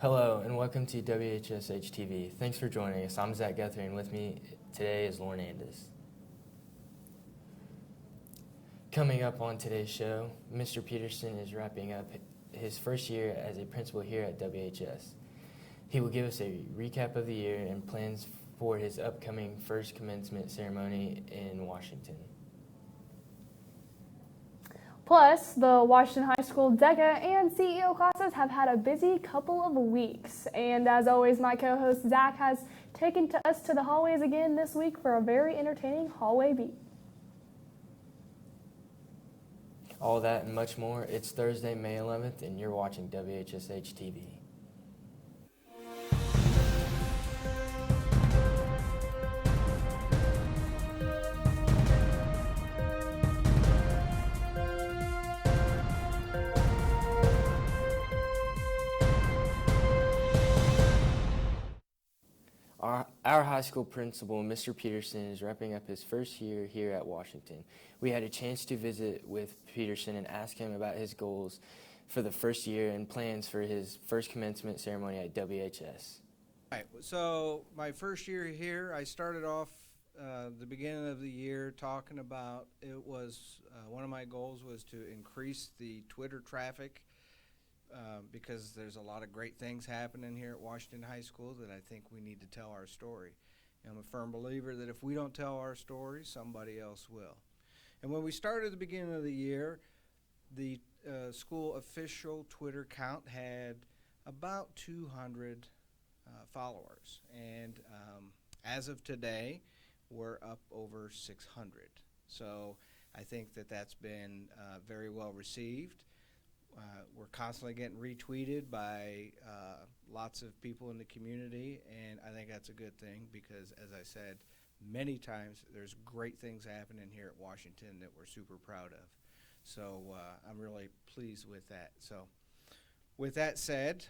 Hello and welcome to WHSH TV. Thanks for joining us. I'm Zach Guthrie and with me today is Lauren Andis. Coming up on today's show, Mr. Peterson is wrapping up his first year as a principal here at WHS. He will give us a recap of the year and plans for his upcoming first commencement ceremony in Washington. Plus, the Washington High School DECA and CEO classes have had a busy couple of weeks. And as always, my co-host Zach has taken us to the hallways again this week for a very entertaining hallway beat. All that and much more. It's Thursday, May 11th, and you're watching WHSH TV. Our high school principal, Mr. Peterson, is wrapping up his first year here at Washington. We had a chance to visit with Peterson and ask him about his goals for the first year and plans for his first commencement ceremony at WHS. All right, so my first year here, I started off the beginning of the year talking about one of my goals was to increase the Twitter traffic because there's a lot of great things happening here at Washington High School that I think we need to tell our story. And I'm a firm believer that if we don't tell our story, somebody else will. And when we started at the beginning of the year, the school official Twitter count had about 200 followers. And as of today, we're up over 600. So I think that that's been very well received. We're constantly getting retweeted by lots of people in the community, and I think that's a good thing because, as I said many times, there's great things happening here at Washington that we're super proud of. So I'm really pleased with that. So with that said,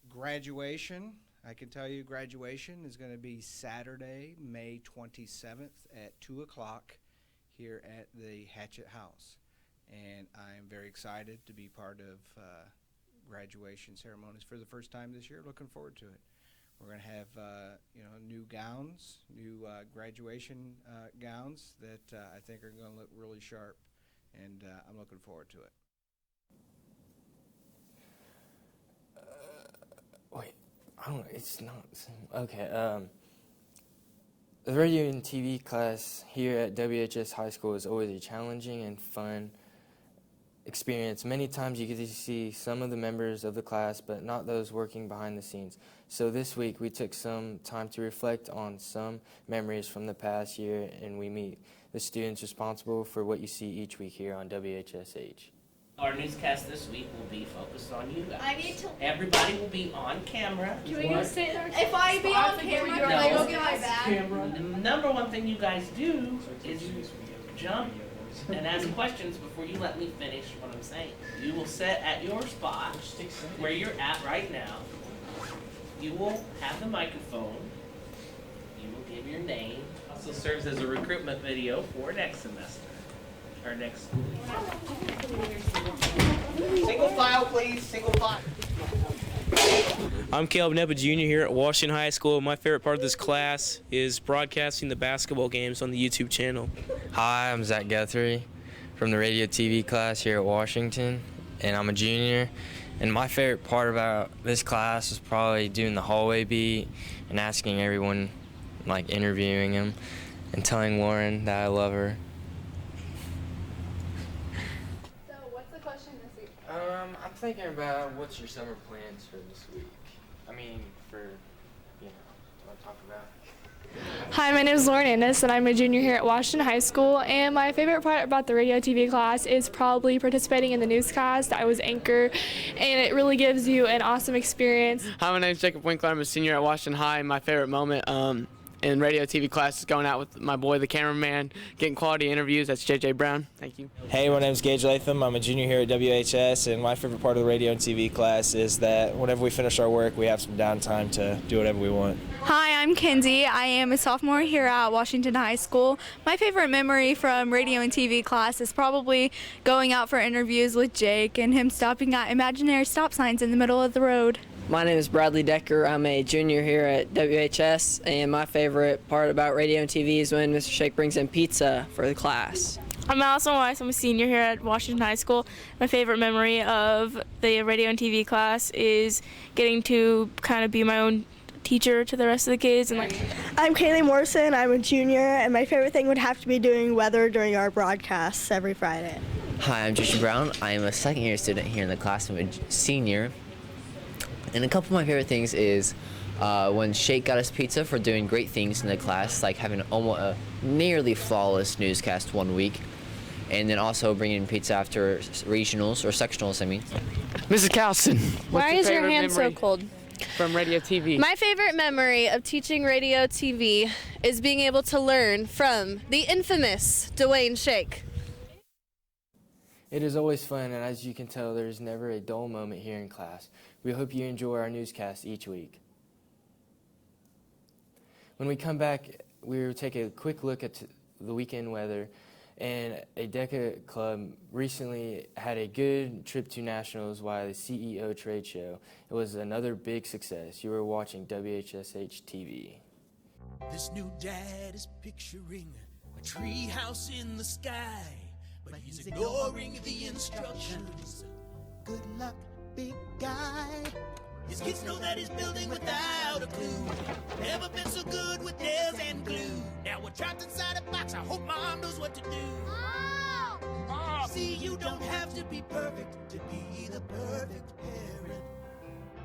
graduation, I can tell you graduation is going to be Saturday, May 27th at 2 o'clock here at the Hatchet House. And I'm very excited to be part of graduation ceremonies for the first time this year. Looking forward to it. We're going to have new gowns, new graduation gowns that I think are going to look really sharp, and I'm looking forward to it. It's not. Okay. The radio and TV class here at WHS High School is always a challenging and fun experience. Many times you get to see some of the members of the class, but not those working behind the scenes. So this week we took some time to reflect on some memories from the past year, and we meet the students responsible for what you see each week here on WHSH. Our newscast this week will be focused on you guys. Everybody will be on camera. Can we go sit there? If I be on camera, can I go get my bag? The number one thing you guys do is jump and ask questions before you let me finish what I'm saying. You will sit at your spot where you're at right now. You will have the microphone. You will give your name. Also serves as a recruitment video for next semester or next school year. Single file, please. Single file. I'm Caleb Neppa Jr. here at Washington High School. My favorite part of this class is broadcasting the basketball games on the YouTube channel. Hi, I'm Zach Guthrie from the radio TV class here at Washington, and I'm a junior. And my favorite part about this class is probably doing the hallway beat and asking everyone, like interviewing them and telling Lauren that I love her. So, what's the question this week? I'm thinking about what's your summer plans for this week? I mean, what to talk about. Hi, my name is Lauren Andis, and I'm a junior here at Washington High School. And my favorite part about the radio TV class is probably participating in the newscast. I was anchor, and it really gives you an awesome experience. Hi, my name is Jacob Winkler. I'm a senior at Washington High. My favorite moment in radio TV class is going out with my boy, the cameraman, getting quality interviews. That's JJ Brown. Thank you. Hey, my name's Gage Latham. I'm a junior here at WHS, and my favorite part of the radio and TV class is that whenever we finish our work, we have some downtime to do whatever we want. Hi, I'm Kenzie. I am a sophomore here at Washington High School. My favorite memory from radio and TV class is probably going out for interviews with Jake and him stopping at imaginary stop signs in the middle of the road. My name is Bradley Decker. I'm a junior here at WHS, and my favorite part about radio and TV is when Mr. Shake brings in pizza for the class. I'm Allison Weiss. I'm a senior here at Washington High School. My favorite memory of the radio and TV class is getting to kind of be my own teacher to the rest of the kids. I'm Kaylee Morrison. I'm a junior, and my favorite thing would have to be doing weather during our broadcasts every Friday. Hi, I'm Trisha Brown. I am a second-year student here in the class. I'm a senior. And a couple of my favorite things is when Shake got us pizza for doing great things in the class, like having almost a nearly flawless newscast one week, and then also bringing pizza after regionals, or sectionals, I mean. Mrs. Cowson, Why is your hand so cold? From radio TV. My favorite memory of teaching radio TV is being able to learn from the infamous Dwayne Shake. It is always fun, and as you can tell, there is never a dull moment here in class. We hope you enjoy our newscast each week. When we come back, we will take a quick look at the weekend weather, and a DECA club recently had a good trip to nationals via the CEO trade show. It was another big success. You are watching WHSH TV. This new dad is picturing a tree house in the sky, but he's ignoring the instructions. Good luck, big guy. His kids know that he's building without a clue. Never been so good with nails and glue. Now we're trapped inside a box. I hope mom knows what to do. Mom! See, you don't have to be perfect to be the perfect parent.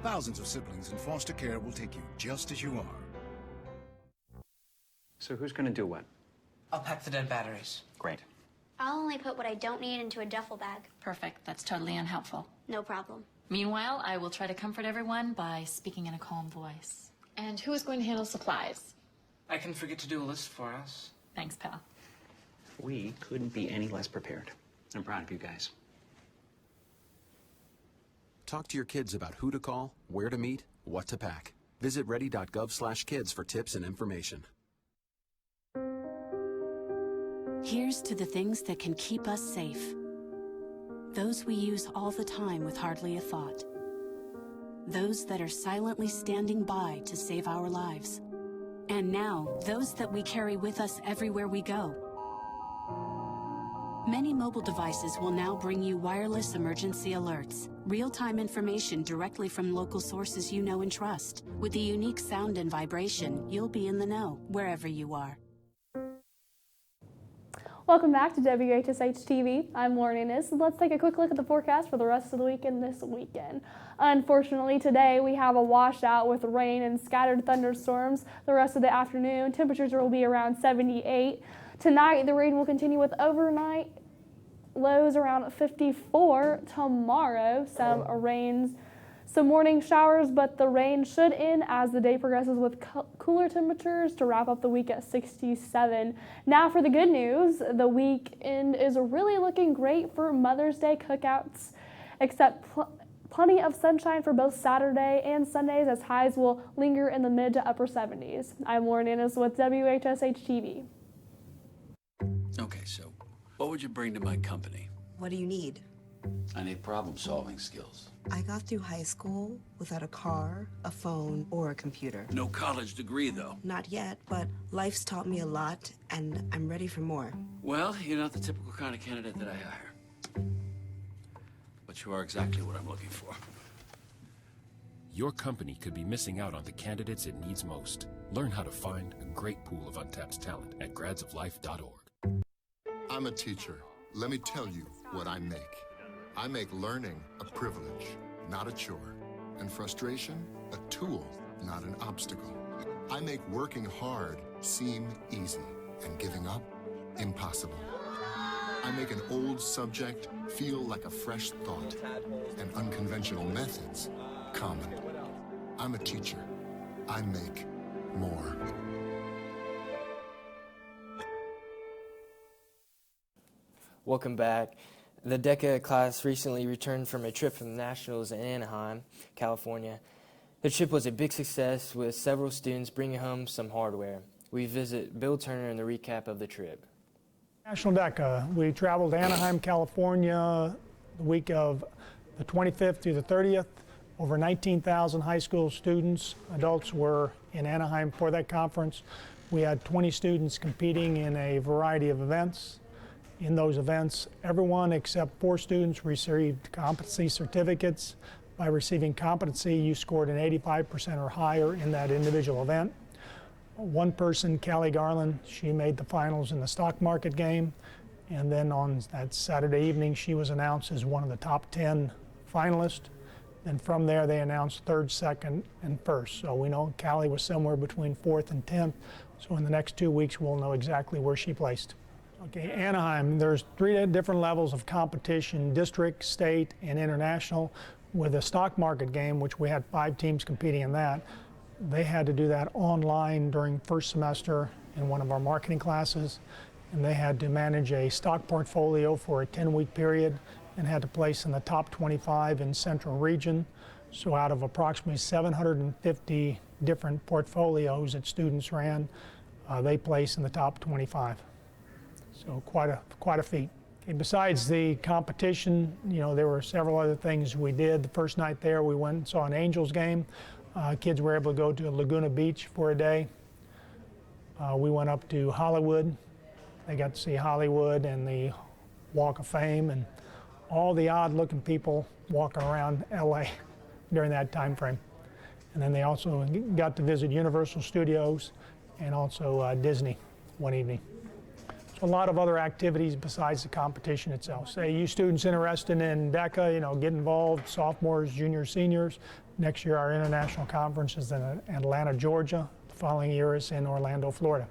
Thousands of siblings in foster care will take you just as you are. So who's going to do what? I'll pack the dead batteries. Great. I'll only put what I don't need into a duffel bag. Perfect. That's totally unhelpful. No problem. Meanwhile, I will try to comfort everyone by speaking in a calm voice. And who is going to handle supplies? I can forget to do a list for us. Thanks, pal. We couldn't be any less prepared. I'm proud of you guys. Talk to your kids about who to call, where to meet, what to pack. Visit ready.gov/kids for tips and information. Here's to the things that can keep us safe. Those we use all the time with hardly a thought. Those that are silently standing by to save our lives. And now, those that we carry with us everywhere we go. Many mobile devices will now bring you wireless emergency alerts, real-time information directly from local sources you know and trust. With the unique sound and vibration, you'll be in the know, wherever you are. Welcome back to WHSH TV. I'm Lauren Innes. Let's take a quick look at the forecast for the rest of the weekend this weekend. Unfortunately, today we have a washout with rain and scattered thunderstorms the rest of the afternoon. Temperatures will be around 78. Tonight, the rain will continue with overnight lows around 54. Tomorrow, some morning showers, but the rain should end as the day progresses with cooler temperatures to wrap up the week at 67. Now for the good news, the weekend is really looking great for Mother's Day cookouts, except plenty of sunshine for both Saturday and Sundays as highs will linger in the mid to upper 70s. I'm Lauren Innes with WHSH TV. Okay, so what would you bring to my company? What do you need? I need problem-solving skills. I got through high school without a car, a phone, or a computer. No college degree, though. Not yet, but life's taught me a lot, and I'm ready for more. Well, you're not the typical kind of candidate that I hire. But you are exactly what I'm looking for. Your company could be missing out on the candidates it needs most. Learn how to find a great pool of untapped talent at gradsoflife.org. I'm a teacher. Let me tell you what I make. I make learning a privilege, not a chore, and frustration a tool, not an obstacle. I make working hard seem easy and giving up impossible. I make an old subject feel like a fresh thought and unconventional methods common. I'm a teacher. I make more. Welcome back. The DECA class recently returned from a trip from the Nationals in Anaheim, California. The trip was a big success with several students bringing home some hardware. We visit Bill Turner in the recap of the trip. National DECA, we traveled to Anaheim, California the week of the 25th through the 30th. Over 19,000 high school students, adults were in Anaheim for that conference. We had 20 students competing in a variety of events. In those events, everyone except 4 students received competency certificates. By receiving competency, you scored an 85% or higher in that individual event. One person, Callie Garland, she made the finals in the stock market game. And then on that Saturday evening, she was announced as one of the top 10 finalists. And from there, they announced 3rd, 2nd, and 1st. So we know Callie was somewhere between 4th and 10th. So in the next 2 weeks, we'll know exactly where she placed. Okay, Anaheim, there's 3 different levels of competition: district, state, and international. With the stock market game, which we had 5 teams competing in that, they had to do that online during first semester in one of our marketing classes. And they had to manage a stock portfolio for a 10-week period and had to place in the top 25 in Central Region. So out of approximately 750 different portfolios that students ran, they placed in the top 25. So quite a feat. Okay, besides the competition, you know, there were several other things we did. The first night there, we went and saw an Angels game. Kids were able to go to Laguna Beach for a day. We went up to Hollywood. They got to see Hollywood and the Walk of Fame and all the odd-looking people walking around LA during that time frame. And then they also got to visit Universal Studios and also Disney one evening. So a lot of other activities besides the competition itself. Say you students interested in DECA, you know, get involved, sophomores, juniors, seniors. Next year our international conference is in Atlanta, Georgia. The following year is in Orlando, Florida.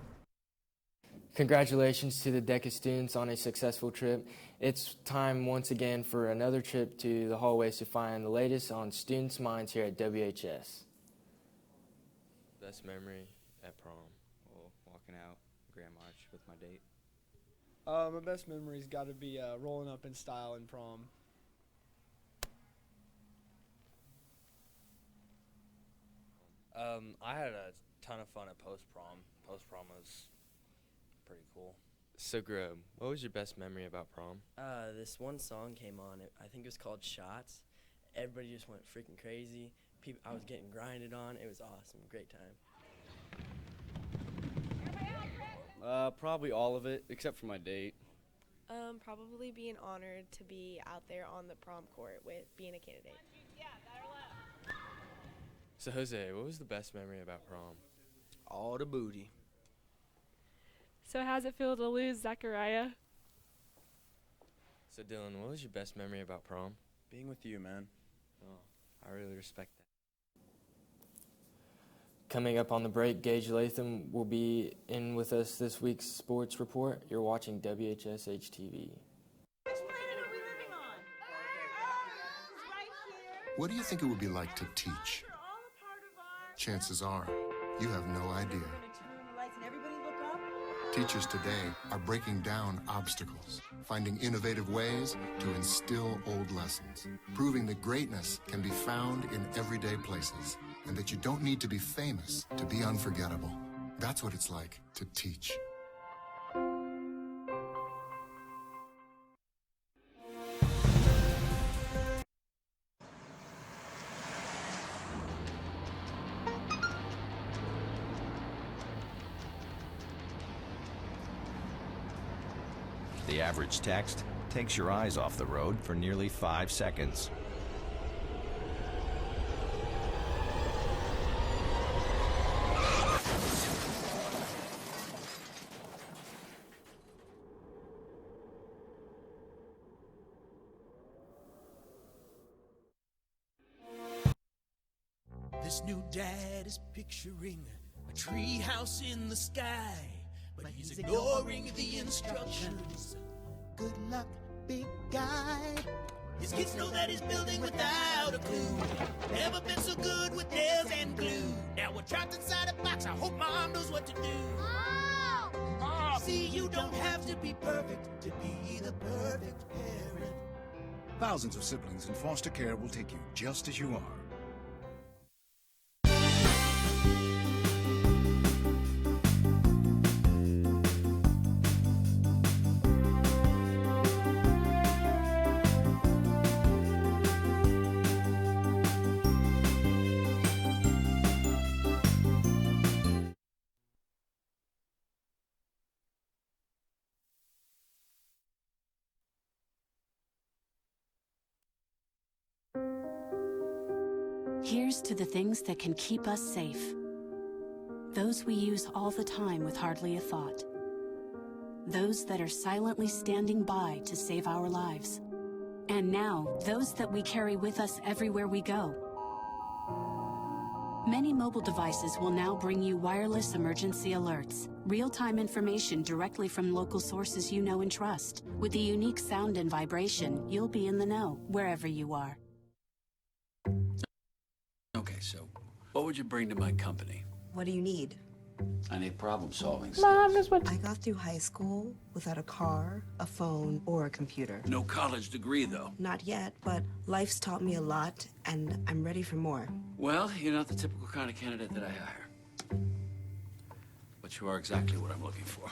Congratulations to the DECA students on a successful trip. It's time once again for another trip to the hallways to find the latest on students' minds here at WHS. Best memory at prom? Well, walking out Grand March with my date. My best memory's got to be rolling up in style in prom. I had a ton of fun at post-prom. Post-prom was pretty cool. So, Grub, what was your best memory about prom? This one song came on. I think it was called Shots. Everybody just went freaking crazy. I was getting grinded on. It was awesome. Great time. Probably all of it, except for my date. Probably being honored to be out there on the prom court with being a candidate. So, Jose, what was the best memory about prom? All the booty. So how's it feel to lose Zachariah? So, Dylan, what was your best memory about prom? Being with you, man. Oh, I really respect that. Coming up on the break, Gage Latham will be in with us this week's sports report. You're watching WHSH TV. What do you think it would be like to teach? Chances are, you have no idea. Teachers today are breaking down obstacles, finding innovative ways to instill old lessons, proving that greatness can be found in everyday places, and that you don't need to be famous to be unforgettable. That's what it's like to teach. The average text takes your eyes off the road for nearly 5 seconds. This new dad is picturing a tree house in the sky, but he's ignoring the instructions. Good luck, big guy. His kids know that he's building without a clue. Never been so good with nails and glue. Now we're trapped inside a box. I hope mom knows what to do. Mom! See, you don't have to be perfect to be the perfect parent. Thousands of siblings in foster care will take you just as you are. Here's to the things that can keep us safe. Those we use all the time with hardly a thought. Those that are silently standing by to save our lives. And now, those that we carry with us everywhere we go. Many mobile devices will now bring you wireless emergency alerts, real-time information directly from local sources you know and trust. With the unique sound and vibration, you'll be in the know, wherever you are. Okay, so what would you bring to my company? What do you need? I need problem-solving Mom, skills. is what I got through high school without a car, a phone, or a computer. No college degree, though. Not yet, but life's taught me a lot, and I'm ready for more. Well, you're not the typical kind of candidate that I hire. But you are exactly what I'm looking for.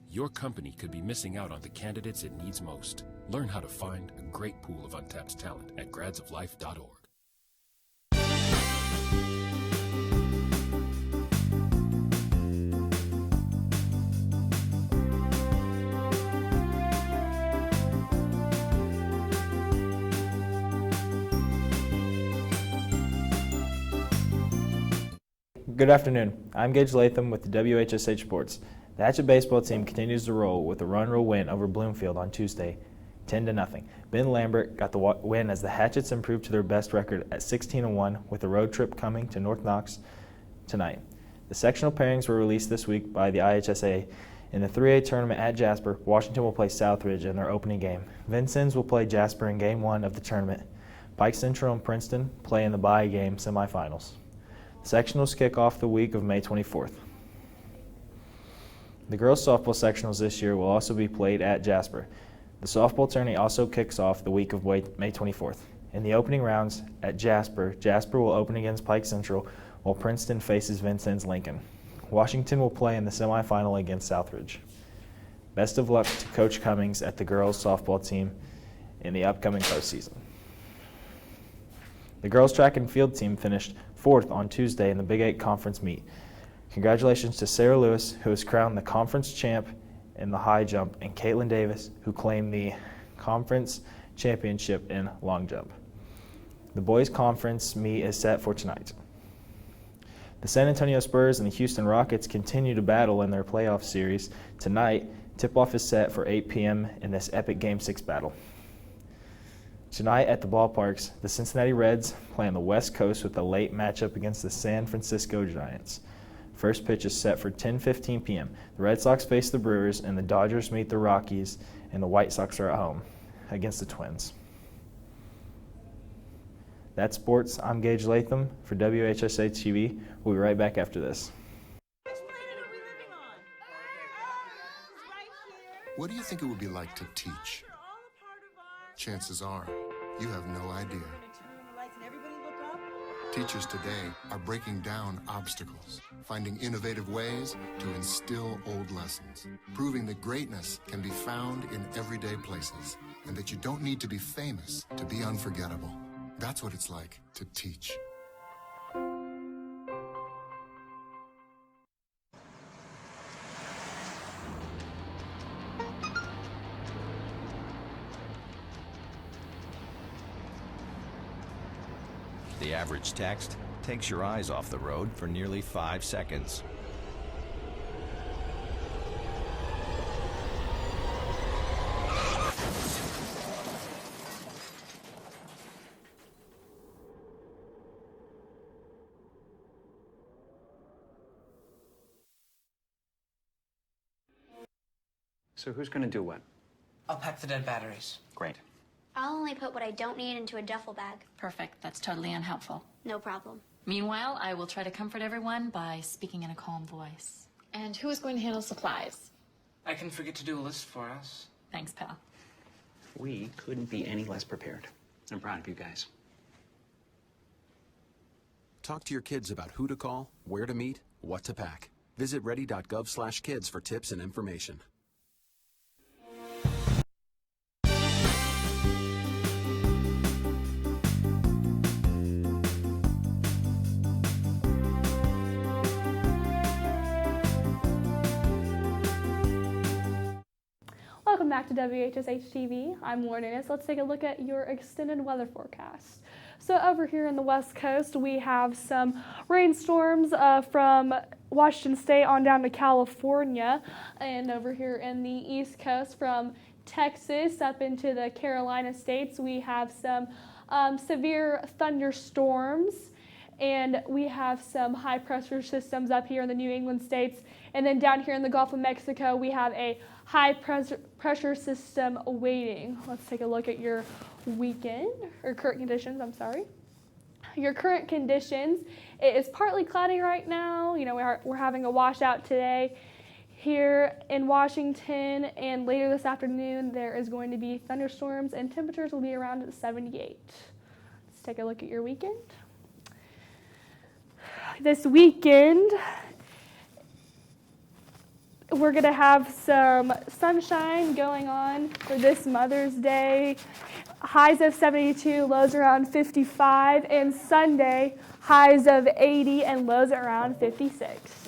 Your company could be missing out on the candidates it needs most. Learn how to find a great pool of untapped talent at gradsoflife.org. Good afternoon. I'm Gage Latham with the WHSH Sports. The Hatchet baseball team continues to roll with a run-rule win over Bloomfield on Tuesday, 10-0. Ben Lambert got the win as the Hatchets improved to their best record at 16-1 with a road trip coming to North Knox tonight. The sectional pairings were released this week by the IHSA. In the 3A tournament at Jasper, Washington will play Southridge in their opening game. Vincennes will play Jasper in Game 1 of the tournament. Pike Central and Princeton play in the bye game semifinals. Sectionals kick off the week of May 24th. The girls' softball sectionals this year will also be played at Jasper. The softball tourney also kicks off the week of May 24th. In the opening rounds at Jasper, Jasper will open against Pike Central while Princeton faces Vincennes Lincoln. Washington will play in the semifinal against Southridge. Best of luck to Coach Cummings at the girls' softball team in the upcoming postseason. The girls' track and field team finished 4th on Tuesday in the Big 8 Conference meet. Congratulations to Sarah Lewis, who was crowned the conference champ in the high jump, and Caitlin Davis, who claimed the conference championship in long jump. The boys' conference meet is set for tonight. The San Antonio Spurs and the Houston Rockets continue to battle in their playoff series. Tonight, tip-off is set for 8 p.m. in this epic Game 6 battle. Tonight at the ballparks, the Cincinnati Reds play on the West Coast with a late matchup against the San Francisco Giants. First pitch is set for 10:15 p.m. The Red Sox face the Brewers, and the Dodgers meet the Rockies, and the White Sox are at home against the Twins. That's sports. I'm Gage Latham for WHSH TV. We'll be right back after this. What do you think it would be like to teach? Chances are, you have no idea. Teachers today are breaking down obstacles, finding innovative ways to instill old lessons, proving that greatness can be found in everyday places, and that you don't need to be famous to be unforgettable. That's what it's like to teach. The average text takes your eyes off the road for nearly 5 seconds. So who's going to do what? I'll pack the dead batteries. Great. I'll only put what I don't need into a duffel bag. Perfect. That's totally unhelpful. No problem. Meanwhile, I will try to comfort everyone by speaking in a calm voice. And who is going to handle supplies? I can forget to do a list for us. Thanks, pal. We couldn't be any less prepared. I'm proud of you guys. Talk to your kids about who to call, where to meet, what to pack. Visit ready.gov/kids for tips and information. Welcome back to WHSH TV. I'm Lauren Innes. Let's take a look at your extended weather forecast. So over here in the West Coast, we have some rainstorms from Washington State on down to California, and over here in the East Coast from Texas up into the Carolina states, we have some severe thunderstorms, and we have some high pressure systems up here in the New England states. And then down here in the Gulf of Mexico, we have a high pressure system waiting. Let's take a look at your weekend, or current conditions, I'm sorry. Your current conditions, it is partly cloudy right now. You know, we're having a washout today here in Washington, and later this afternoon there is going to be thunderstorms and temperatures will be around 78. Let's take a look at your weekend. This weekend, we're going to have some sunshine going on for this Mother's Day. Highs of 72, lows around 55, and Sunday, highs of 80 and lows around 56.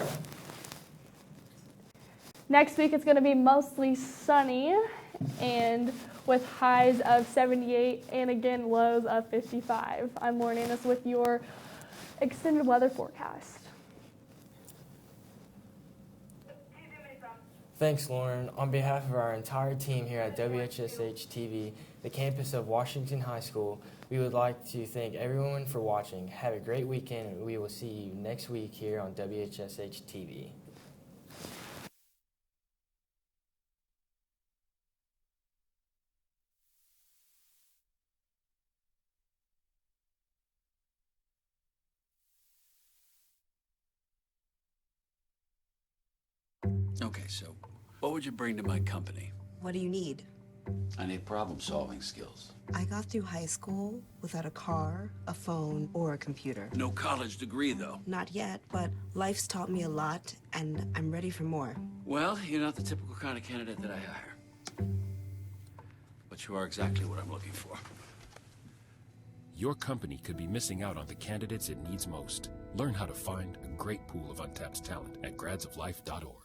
Next week, it's going to be mostly sunny and with highs of 78 and again, lows of 55. I'm Lauren Annis with your extended weather forecast. Thanks, Lauren. On behalf of our entire team here at WHSH TV, the campus of Washington High School, we would like to thank everyone for watching. Have a great weekend, and we will see you next week here on WHSH TV. Okay, so what would you bring to my company? What do you need? I need problem-solving skills. I got through high school without a car, a phone, or a computer. No college degree, though. Not yet, but life's taught me a lot, and I'm ready for more. Well, you're not the typical kind of candidate that I hire. But you are exactly what I'm looking for. Your company could be missing out on the candidates it needs most. Learn how to find a great pool of untapped talent at gradsoflife.org.